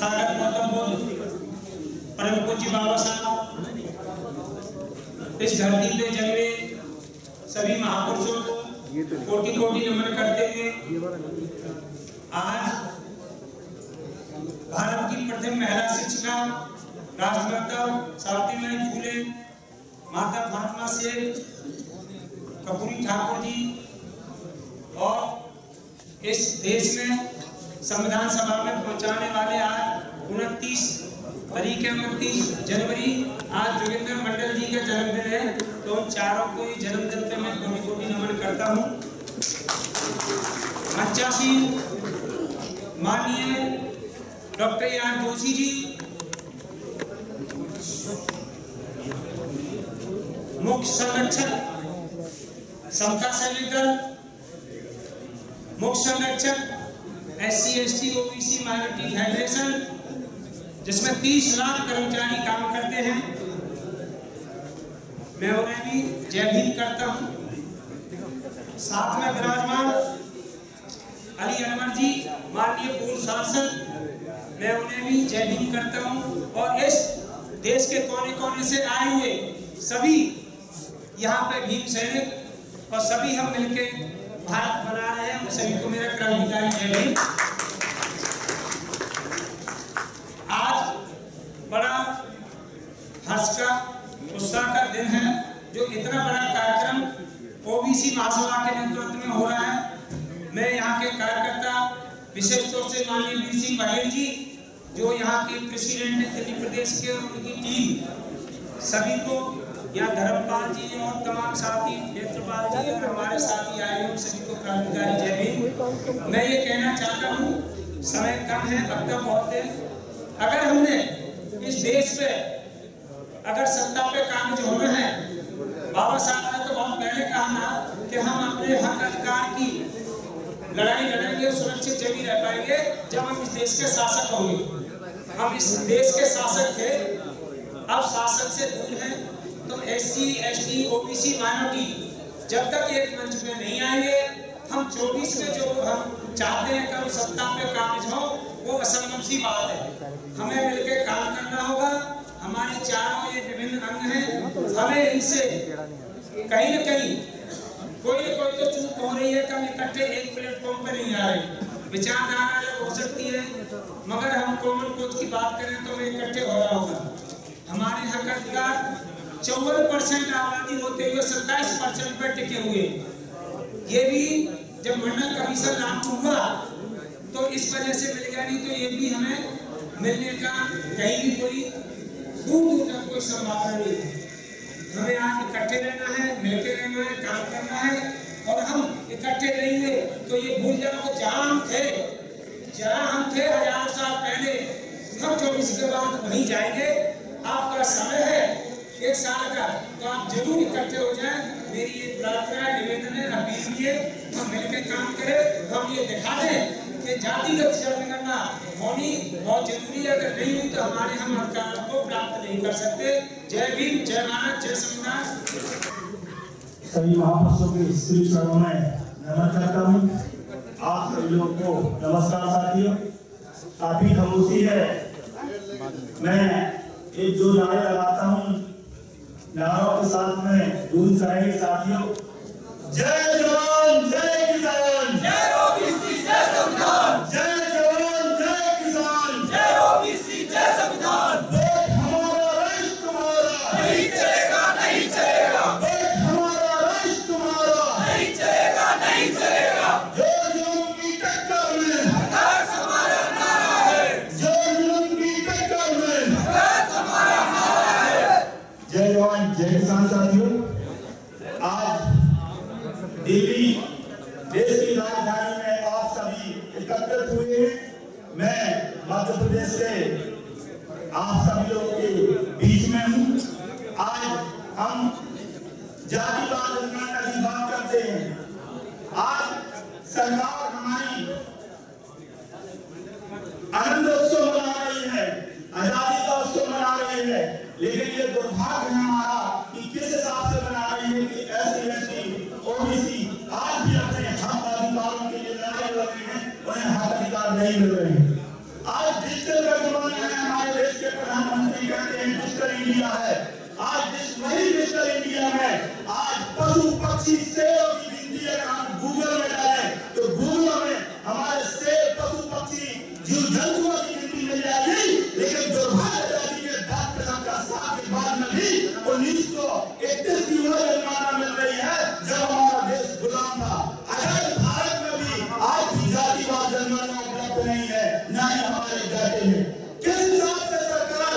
तथागत गौतम बुद्ध, परम पूज्य बाबा साहब, इस धरती पे जन्मे सभी महापुरुषों को कोटि कोटि नमन करते हुए आज भारत की प्रथम महिला शिक्षिका राष्ट्रमाता सावित्रीबाई फूले, माता फातिमा शेख, कपूरी ठाकुर जी और इस देश में संविधान सभा में पहुंचाने वाले आज 29 जनवरी आज जोगिंदर मंडल जी का जन्मदिन है। तो उन चारों को ही जन्मदिन पे मैं कोटि कोटि नमन करता हूँ। मंचासीन माननीय डॉक्टर आर जोशी जी, मुख्य संरक्षक समता सैनिक दल, मुख्य संरक्षक SC ST OBC minority federation, जिसमें 30 लाख कर्मचारी काम करते हैं, मैं उन्हें भी जय भीम करता हूं। साथ में विराजमान अली अनवर जी, माननीय पूर्व सांसद, मैं उन्हें भी जय भीम करता हूं। और इस देश के कोने कोने से आए हुए सभी यहाँ पे भीम सैनिक और सभी हम मिलके भारत बना रहे हैं, सभी को मेरा क्रांतिकारी जय भीम। आज बड़ा हर्ष का उत्साह का दिन है, जो इतना बड़ा कार्यक्रम OBC महासभा के नेतृत्व में हो रहा है। मैं यहाँ के कार्यकर्ता, विशेष तौर से माननीय वीर सिंह बघेल जी, जो यहाँ के प्रेसिडेंट है दिल्ली प्रदेश के, और उनकी टीम, सभी को, यहाँ धर्मपाल जी और तमाम साथी, नेत्रपाल जी और हमारे साथी आए हैं, सभी को क्रांतिकारी जय भीम। मैं ये कहना चाहता हूँ, समय कम है, वक्त बहुत है। अगर हमने इस देश पे अगर सत्ता पे काबिज होना है, बाबा साहब ने तो बहुत पहले कहा ना कि हम अपने हक अधिकार की लड़ाई लड़ेंगे, सुरक्षित जभी रह पाएंगे जब हम इस देश के शासक होंगे। हम इस देश के शासक थे, अब शासन से दूर हैं। तो SC ST OBC माइनॉरिटी जब तक एक मंच पे नहीं आएंगे, हम 24 में जो हम चाहते हैं कि हम सत्ता पे काबिज हो, वो असंभव सी बात है। हमें मिलकर काम करना होगा। हमारे चारों ये विभिन्न अंग हैं, हमें इनसे कहीं न कहीं कोई न कोई तो चूक हो रही है कि हम इकट्ठे एक प्लेटफॉर्म पे नहीं आ रहे। विचारधारा अलग हो सकती है, मगर हम कॉमन कोच की बात करें तो हमें इकट्ठे हो रहा होगा। हमारे हक अधिकार 54% आबादी होते हुए 27% पर टिके हुए, ये भी जब मंडल कमीशन लागू हुआ तो इस वजह से मिल गया, नहीं तो ये भी हमें मिलने का कहीं भी कोई दूर तक कोई संभावना नहीं है। हमें आज इकट्ठे रहना है, मिलकर रहना है, काम करना है। और हम इकट्ठे रहेंगे तो ये भूल जाओ जहाँ हम थे 1000 साल पहले, हम 24 के बाद वहीं जाएंगे। आपका समय है 1 साल का, तो आप जरूर इकट्ठे हो जाएं। मेरी ये प्रार्थना है, निवेदन है, अपील भी है, हम मिलकर काम करें। हम ये दिखा दें कि जातिगत जनगणना होनी बहुत जरूरी है। अगर नहीं हुई तो हमारे हम अधिकारों को प्राप्त नहीं कर सकते। जय भीम, जय भारत, जय संविधान। सभी महापुरुषों के श्री चरणों में नमन करता हूँ। आप सभी लोगों को नमस्कार साथियों। काफी खामोशी है, मैं एक जो नारे लगाता हूँ, नारों के साथ में गूंज करेंगे साथियों। जय जवान जय किसान, जय OBC जय संविधान, जय जवान जय किसान, जय OBC जय संविधान। वोट हमारा राष्ट्र तुम्हारा, नहीं चलेगा नहीं चलेगा, वोट हमारा राष्ट्र तुम्हारा, नहीं चलेगा नहीं चलेगा। जो जुल्म की टक्कर में संघर्ष हमारा नारा है, जो जुल्म की टक्कर में संघर्ष हमारा नारा है। जय जवान जय किसान साथियों। आज दिल्ली देश की राजधानी में आप सभी एकत्रित हुए हैं। मैं मध्य प्रदेश से आप सभी लोगों के बीच में हूँ। आज हम जातिवाद जनगणना की बात करते हैं। आज सरकार हमारी आनंदोत्सव मना रही है, आजादी का उत्सव मना रही है, लेकिन ये दुर्भाग्य है हमारा कि किस हिसाब से मना रही है कि SC ST OBC आज भी अपने हक अधिकारों के लिए लड़ रहे हैं, उन्हें हक अधिकार नहीं मिल रहे हैं। आज डिजिटल का जमाना है, हमारे देश के प्रधानमंत्री कहते हैं डिजिटल इंडिया है। आज वही डिजिटल इंडिया में आज पशु पक्षी सेब की गिनती अगर हम गूगल में डालें तो गूगल में हमारे सेब पशु पक्षी जीव जंतुओं की गिनती मिल जाएगी। लेकिन दुर्भाग्य जाति के डॉक्टर का साथ के बाद में भी 1931 की वह जनगणना मिल रही है जब हमारा देश गुलाम था। अगर भारत में भी आज भी जातिवाद जनगणना उपलब्ध नहीं है, न ही हमारे डाटे हैं। किस हिसाब से सरकार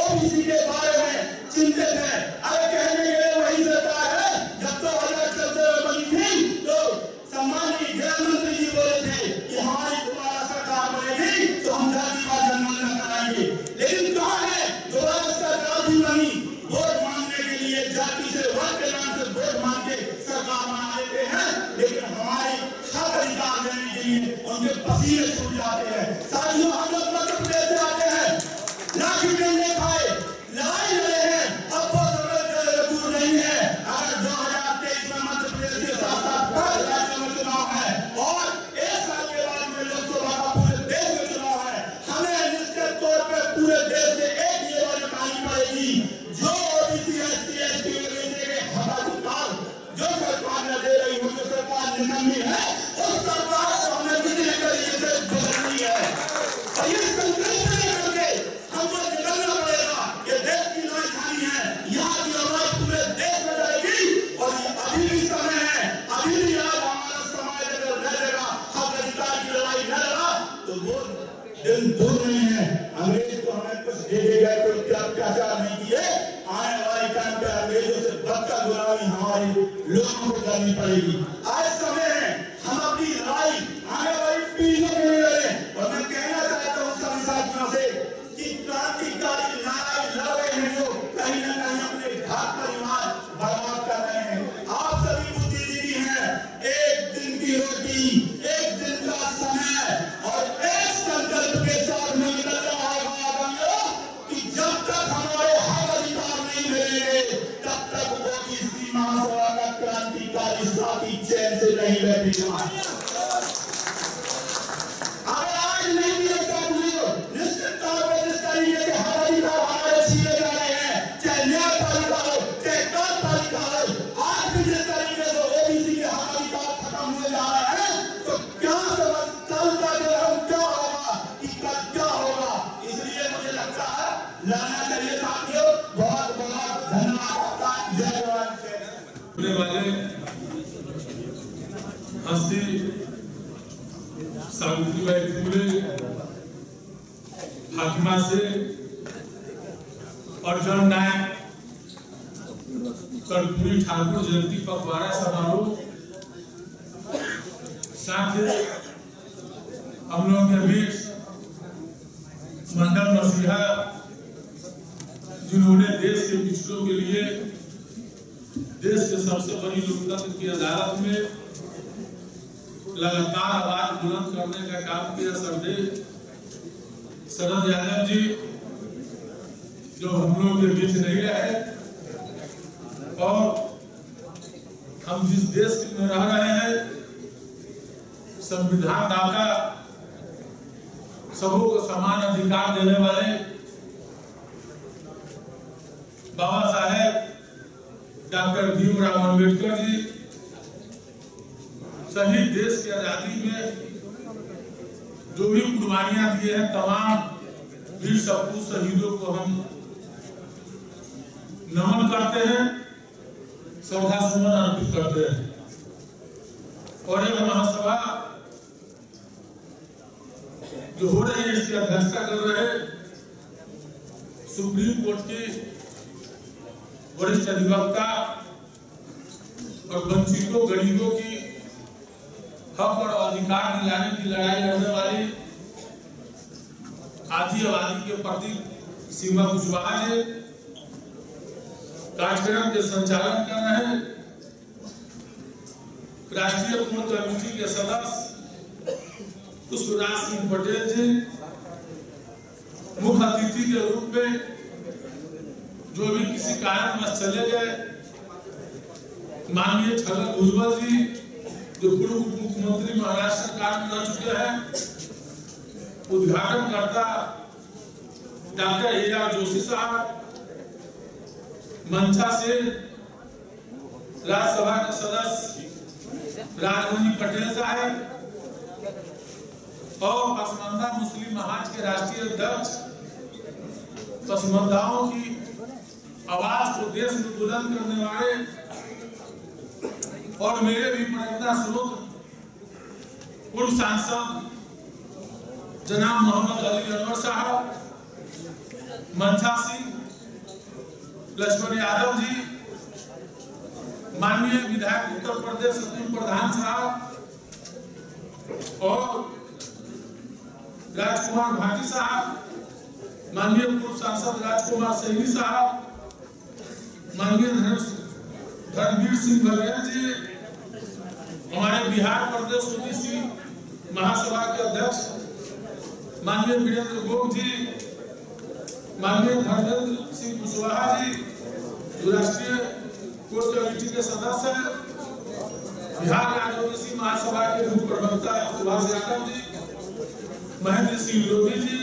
ओबीसी के बारे में चिंतित है? अरे कहने के लिए वही सरकार है जब 2014 में बनी थी तो सम्माननीय गृह मंत्री जी बोले थे कि हमारी दोबारा सरकार बनेगी तो हम जातिवाद जनगणना कराएंगे। लेकिन कहाँ है दोबारा सरकार भी बनी, वोट मांगने के लिए जाति से वर्ग के नाम से वोट मांग के सरकार बना देते हैं, लेकिन हमारे हक अधिकार देने के लिए उनके पसीने छूट जाते हैं। साथियों, हम लोग मध्य प्रदेश से आते हैं, लाठी डंडे खाए, लड़ाई लड़े हैं, अब वो समय दूर नहीं है। अगर 2023 में मध्य प्रदेश के साथ साथ 5 राज्यों में चुनाव है और 1 साल के बाद में लोकसभा का पूरे देश में चुनाव है, हमें निश्चित तौर पर पूरे देश से एक ये बात निकालनी पड़ेगी, जो ओबीसी एससी एसटी के हकाधिकार जो सरकार ने दे रही हो, जो सरकार निकम्मी है, उस सरकार को हमें किसी न तरीके से बदलनी है। और ये संकल्प लेकर के हमको निकलना पड़ेगा। ये देश की राजधानी है, यहाँ की आवाज पूरे देश में जाएगी और ये अभी भी समय है, अभी भी आज हमारा समाज अगर लड़ेगा, हक अधिकार की लड़ाई लड़ेगा तो वो दिन दूर नहीं है। अंग्रेज को हमें कुछ दे देगा तो क्या अत्याचार नहीं किए, आने वाले टाइम पे अंग्रेजों से बदतर गुलामी हमारे लोगों को करनी पड़ेगी। आज समय है हम अपनी लड़ाई आने वाली पीढ़ियों के लिए लड़ें। और मैं कहना चाहता हूँ सभी साथियों से कि क्रांतिकारी लड़ाई लड़ रहे हैं जो कहीं न कहीं अपने घर परिवार बर्बाद कर रहे हैं। आप सभी बुद्धिजीवी हैं, एक दिन की रोटी, एक दिन का समय और एक संकल्प के साथ में निकल रहा है कि जब तक हमारे हक अधिकार नहीं मिलेंगे तब तक ओबीसी महासभा का क्रांतिकारी साथी चैन से नहीं बैठेगा। अगर आज नहीं मिले साथियों, निश्चित तौर पर जिस तरीके से हक अधिकार हमारे छीने जा रहे हैं, चाहे न्यायपालिका हो, चाहे कार्यपालिका हो, आज भी जिस तरीके से ओबीसी के हक अधिकार खत्म हुए जा रहे हैं, तो क्या समझ कल का जो हम क्या होगा कि कल क्या होगा। इसलिए मुझे लगता है लड़ना चाहिए साथियों। बहुत बहुत धन्यवाद। जय जवान जय वाले हस्ती सावित्रीबाई फुले, फातिमा से और जन नायक कर्पूरी ठाकुर जयंती पखवाड़ा समारोह, साथ ही हम लोगों के बीच मंडल मसीहा जिन्होंने देश के पिछड़ों के लिए देश के सबसे बड़ी लोकतंत्र की अदालत में लगातार आवाज बुलंद करने का काम किया, सरदेव शरद यादव जी जो हम लोग के बीच नहीं रहे, और हम जिस देश में रह रहे हैं संविधान दाता सबों को समान अधिकार देने वाले बाबा साहेब डॉक्टर भीमराव अम्बेडकर जी सही देश की आजादी में जो भी कुर्बानियां दिए हैं, तमाम वीर सपूत शहीदों को हम नमन करते हैं, श्रद्धा सुमन अर्पित करते हैं। और यह महासभा जो हो रही है इसकी अध्यक्षता कर रहे सुप्रीम कोर्ट की वरिष्ठ अधिवक्ता और वंचितों गरीबों की हक और अधिकार दिलाने की लड़ाई लड़ने वाली आधी आबादी के प्रति सीमा कुशवाहा जी कार्यक्रम के संचालन कर रहे हैं। राष्ट्रीय पूर्ण कमेटी के सदस्य पुष्पराज सिंह पटेल जी, मुख्य अतिथि के रूप में जो भी किसी कारणवश चले गए माननीय छगन भुजबल जी जो पूर्व उप मुख्यमंत्री महाराष्ट्र सरकार में रह चुके हैं, उद्घाटनकर्ता डॉक्टर ए.आर. जोशी साहब, मंचा से राज्यसभा के सदस्य राजमणि पटेल साहब और पसमानदा मुस्लिम महाज के राष्ट्रीय अध्यक्ष, पसमानदाओं की आवाज को देश में बुलंद करने वाले और मेरे भी प्रेरणा स्रोत पूर्व सांसद जनाब मोहम्मद अली अनवर साहब, मनसा सिंह, लक्ष्मण यादव जी, माननीय विधायक उत्तर प्रदेश अतुल प्रधान साहब और राजकुमार भाटी साहब, माननीय पूर्व सांसद राजकुमार सैनी साहब, माननीय धर्मवीर सिंह बघेल जी, हमारे बिहार प्रदेश ओबीसी महासभा के अध्यक्ष माननीय वीरेंद्र गोप जी, माननीय धर्मेंद्र सिंह कुशवाहा जी, जो राष्ट्रीय कोर कमेटी के सदस्य हैं, बिहार राज्य ओबीसी महासभा के मुख्य प्रवक्ता सुभाष यादव जी, महेंद्र सिंह लोधी जी,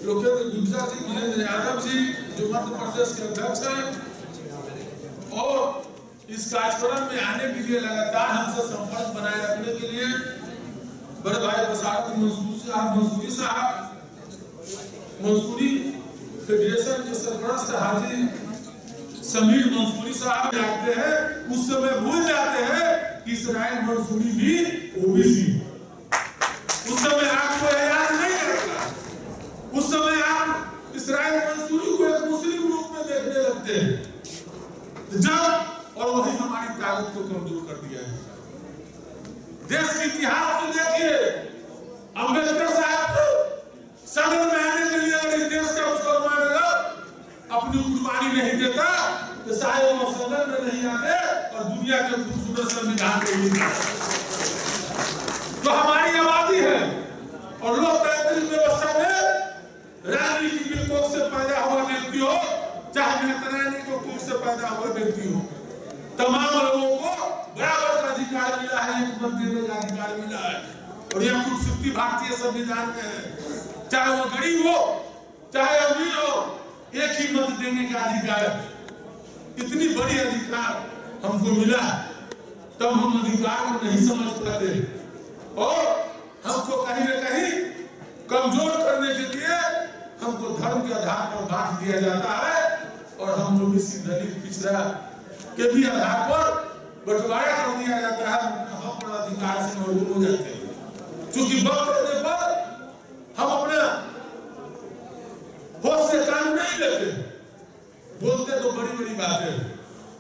लोकेंद्र गुप्ता जी, वीरेंद्र यादव जी, जो मध्य प्रदेश के अध्यक्ष हैं, और इस कार्यक्रम में आने के लिए लगातार हमसे संपर्क बनाए रखने के लिए बड़े भाई बसारत मंसूरी साहब, मंसूरी फेडरेशन के सरपरस्त हाजी समीर मंसूरी साहब जाते हैं, उस समय भूल जाते हैं कि इसराइल मंसूरी भी ओबीसी, उस समय आपको याद नहीं रहेगा, उस समय आप इसराइल मंसूरी को एक मुस्लिम रूप में देखने लगते हैं जब, और वही हमारी ताकत को कमजोर कर दिया है। देश के इतिहास में देखिए, अंबेडकर साहब सदन में आने के लिए अगर देश का मुसलमान अपनी कुर्बानी नहीं देता तो शायद वो सदन में नहीं आते और दुनिया के खूबसूरत संविधान को मिलता। तो हमारी आबादी है और लोकतांत्रिक व्यवस्था में राजनीति के कोख से पैदा हुआ व्यक्ति हो, चाहे नेतृत्व को कोख से पैदा हुआ व्यक्ति हो, तमाम लोगों को बराबर का अधिकार मिला है, एक मत देने का अधिकार मिला है, और यह खूबसूरती भारतीय संविधान में है। चाहे वो गरीब हो चाहे अमीर हो, एक ही मत देने का अधिकार है। इतनी बड़ी अधिकार हमको मिला, तब हम अधिकार को नहीं समझ पाते और हमको कहीं न कहीं कमजोर करने के लिए हमको धर्म के आधार पर बांट दिया जाता है और हम लोग इसी दलित पिछड़ा के भी आधार पर बंटवारा कर दिया जाता है, हम अपना अधिकार से महरूम हो जाते हैं। क्योंकि वक्त रहने पर हम अपने होश से काम नहीं लेते, बोलते तो बड़ी बड़ी बातें,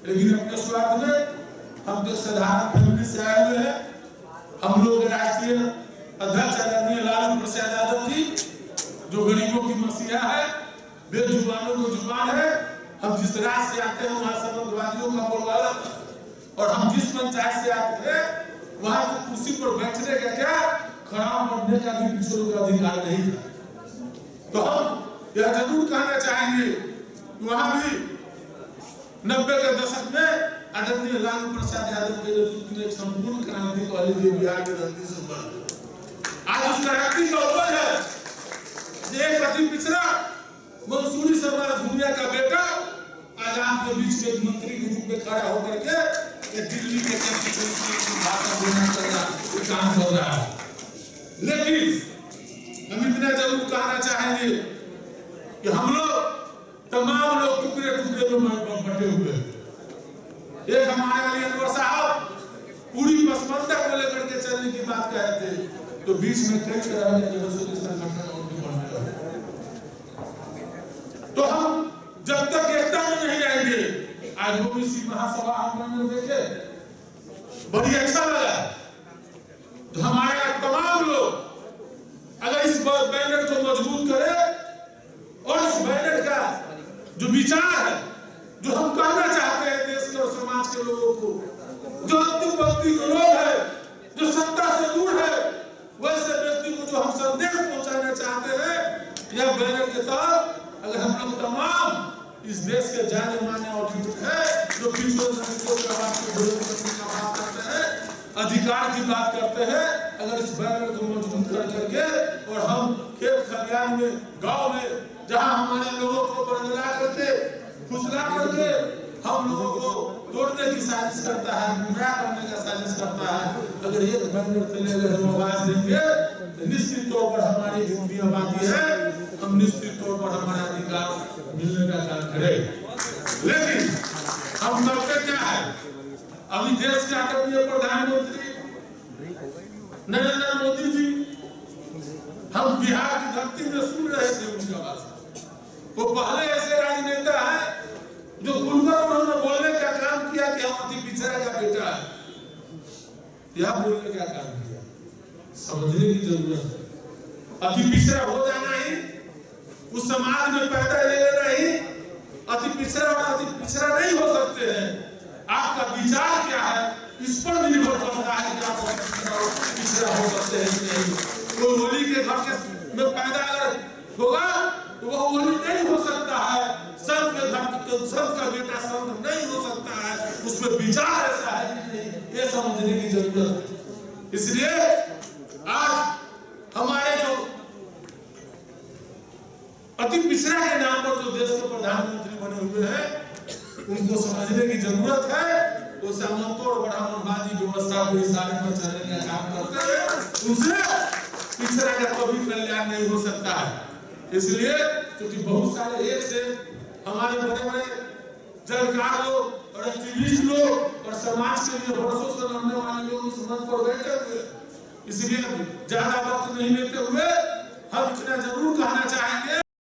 लेकिन अपने स्वार्थ में हम तो साधारण फैमिली से आए हुए हैं। हम लोग राष्ट्रीय अध्यक्ष आदरणीय लालू प्रसाद यादव जी, जो गरीबों की मसीहा है, बेजुबानों को जुबान है, हम जिस राज्य से आते हैं वहां समाजवादियों का बोलबाला, और हम जिस पंचायत से आते हैं वहां तो कुर्सी पर बैठने का क्या, खड़ा बनने का भी किसी का अधिकार नहीं था। तो हम यह जरूर कहना चाहेंगे, वहां भी 90 के दशक में आदरणीय लालू प्रसाद यादव के नेतृत्व में एक संपूर्ण क्रांति को अली बिहार के धरती से बना। आज उस क्रांति का उपज है एक अति पिछड़ा मंसूरी समाज दुनिया का बेटा आज आपके बीच में मंत्री के रूप में खड़ा होकर के दिल्ली के काम कर रहा है। लेकिन हम इतना जरूर कहना चाहेंगे कि हम लोग तमाम लोग टुकड़े टुकड़े में बटे हुए हैं। एक हमारे अली अनवर साहब पूरी पसमंदा को लेकर के चलने की बात कह रहे थे, तो बीच में कई तरह के संगठन तो हम जब तक एकता में नहीं आएंगे, आज ओबीसी महासभा हमने देखे बड़ी अच्छा लगा, तो हमारे तमाम लोग अगर इस बैनर को मजबूत करें और इस बैनर का जो विचार है, जो हम कहना चाहते हैं देश के और समाज के लोगों को, जो अंतिम पंक्ति के लोग हैं, जो सत्ता से दूर है, वैसे व्यक्ति को जो हम संदेश पहुंचाना चाहते हैं, यह बैनर के तहत अगर हम लोग तमाम इस देश के जाने माने और है जो पिछले का बात करते हैं, अधिकार की बात करते हैं, अगर इस बैनर को मजबूत कर करके और हम खेत खलियान में, गांव में, जहां हमारे लोगों को बरगला करके, फुसला करके हम लोगों को तोड़ने की साजिश करता है, गुमराह करने का साजिश करता है, अगर एक बैनर तले अगर हम आवाज देंगे तो निश्चित तौर पर हमारी जितनी आबादी है, हम निश्चित तौर पर हमारा अधिकार मिलने का काम करें। लेकिन हम करते क्या है, अभी देश के आदरणीय प्रधानमंत्री नरेंद्र मोदी जी, हम बिहार की धरती में सुन रहे थे उनकी आवाज। वो पहले ऐसे राजनेता है जो खुलकर उन्होंने बोलने का काम किया कि हम अति पिछड़ा का बेटा है। यह बोलने का काम किया, समझने की जरूरत है। अति पिछड़ा हो जाना ही, उस समाज में पैदा ले लेना ही, अति पिछड़ा और अति पिछड़ा नहीं हो सकते हैं। आपका विचार क्या है, इस पर निर्भर करता है कि आप पिछड़ा हो सकते हैं कि नहीं। कोई होली के घर के में पैदा अगर होगा तो वह होली नहीं हो सकता है। संत के घर संत का बेटा संत नहीं हो सकता है, उसमें विचार ऐसा है कि नहीं, ये समझने की जरूरत है। इसलिए आज हमारे जो अति पिछड़ा के नाम पर जो देश के प्रधानमंत्री बने हुए हैं, उनको समझने की जरूरत है। वो सामंतोड़ ब्राह्मणवादी व्यवस्था को इशारे पर चलने का काम करते हैं, उनसे पिछड़ा का कभी कल्याण नहीं हो सकता है। इसलिए क्योंकि बहुत सारे एक से हमारे बड़े बड़े जानकार लोग और एक्टिविस्ट लोग और समाज के लिए वर्षों से लड़ने वाले लोग इस मंच पर बैठे हुए, इसलिए ज्यादा वक्त नहीं लेते हुए हम इतना जरूर कहा